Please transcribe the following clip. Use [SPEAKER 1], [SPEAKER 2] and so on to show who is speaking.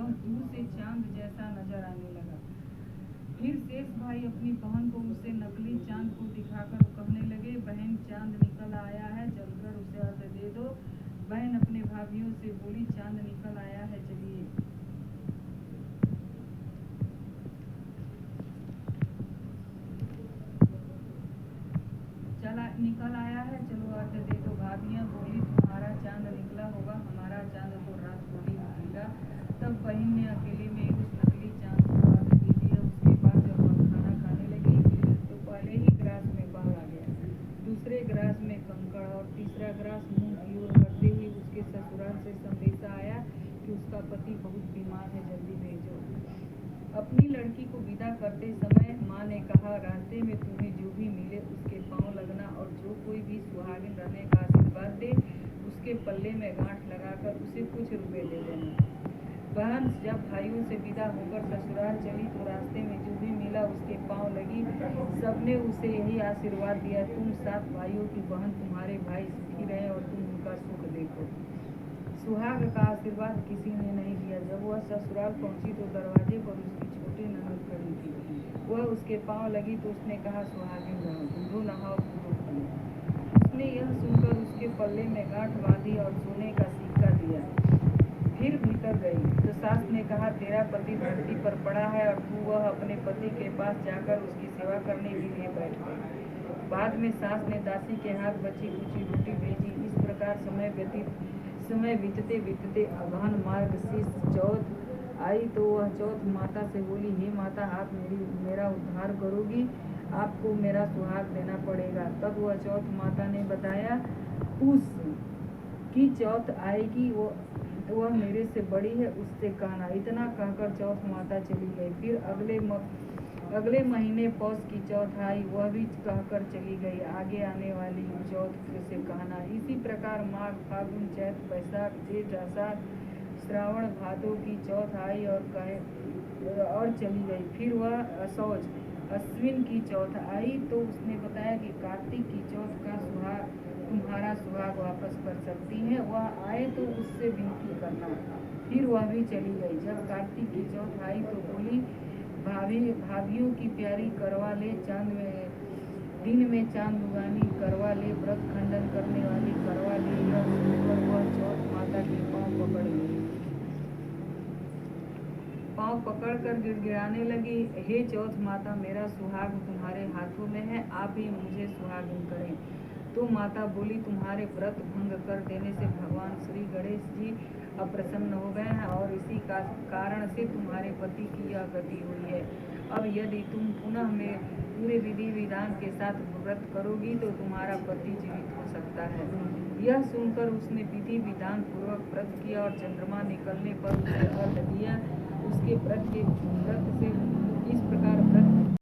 [SPEAKER 1] वह दूर से चांद जैसा नजर आने लगा। फिर शेष भाई अपनी बहन को उसे नकली चांद को दिखाकर कहने लगे, बहन चांद निकल आया है, चलकर उसे अर्घ दे दो। बहन अपने भाभियों से बोली, चांद निकल आया है, चलिए। निकल आया है, चलो अर्घ दे दो। भाभियां बोली, तुम्हारा चांद निकला होगा, हमारा चांद तो रात को ही निकलेगा। तब बहन ने अकेले में उस नकली चांद को अर्घ दे दिया। उसके बाद जब वह खाना खाने लगी तो पहले ही ग्रास में बाढ़ आ गया, दूसरे ग्रास में कंकड़ और तीसरा ग्रास मुंह की ओर करते ही उसके ससुराल से संदेशा आया कि उसका पति बहुत बीमार है, जल्दी भेजो। अपनी लड़की को विदा करते समय माँ ने कहा, रास्ते में तुम्हें जो भी मिले उसके पांव लगना और जो कोई भी सुहागिन रहने का आशीर्वाद दे उसके पल्ले में गांठ लगाकर उसे कुछ रुपए दे देना। बहन जब भाइयों से विदा होकर ससुराल चली तो रास्ते में जो भी मिला उसके पांव लगी। सबने उसे यही आशीर्वाद दिया, तुम 7 भाइयों की बहन, तुम्हारे भाई सुखी रहे और तुम उनका सुख देखो। सुहाग का आशीर्वाद किसी ने नहीं दिया। जब वह ससुराल पहुंची तो दरवाजे पर उसकी छोटी ननद खड़ी थी। वह उसके पांव लगी तो उसने कहा, सुहागिन रहो, दूधो नहाओ, दूधो पियो। उसने यह सुनकर उसके पल्ले में गांठ बांधी और सोने का सिक्का दिया। फिर भीतर गई तो सास ने कहा, तेरा पति धरती पर पड़ा है और तू वह अपने पति के पास जाकर उसकी सेवा करने के लिए बैठ गई। बाद में सास ने दासी के हाथ बची कुची रोटी भेजी। इस प्रकार समय बीतते बीतते अगहन मार्गशीर्ष चौथ आई तो वह चौथ माता से बोली, हे माता, आप मेरा उद्धार करोगी, आपको मेरा सुहाग देना पड़ेगा। तब वह चौथ माता ने बताया, पूस की चौथ आएगी, वह मेरे से बड़ी है, उससे कहना। इतना कहकर चौथ माता चली गई। फिर अगले महीने पौष की चौथ आई, वह भी कहकर चली गई, आगे आने वाली चौथ से कहना। इसी प्रकार माघ, फागुन, चैत, बैसाख, जेठ, आषाढ़, श्रावण, भादो की चौथ आई और चली गई। फिर वह असौज, अश्विन की चौथ आई तो उसने बताया कि कार्तिक की चौथ का तुम्हारा सुहाग वापस कर सकती है, वह आए तो उससे विनती करना। फिर वह भी चली गई। जब कार्तिक की चौथ आई तो बोली, भाभियों की प्यारी करवा ले, दिन में चांद उगानी करवा ले, व्रत खंडन करने वाली करवा ले। यह सुनकर वह चौथ माता के पांव पकड़कर गिड़गिड़ाने लगी, हे चौथ माता, मेरा सुहाग तुम्हारे हाथों में है, आप ही मुझे सुहागिन करें। तो माता बोली, तुम्हारे व्रत भंग कर देने से भगवान श्री गणेश जी अप्रसन्न हो गए हैं और इसी कारण से तुम्हारे पति की यह गति हुई है। अब यदि तुम पुनः में पूरे विधि विधान के साथ व्रत करोगी तो तुम्हारा पति जीवित हो सकता है। यह सुनकर उसने विधि विधान पूर्वक व्रत किया और चंद्रमा निकलने पर उसे अर्घ दिया। उसके व्रत से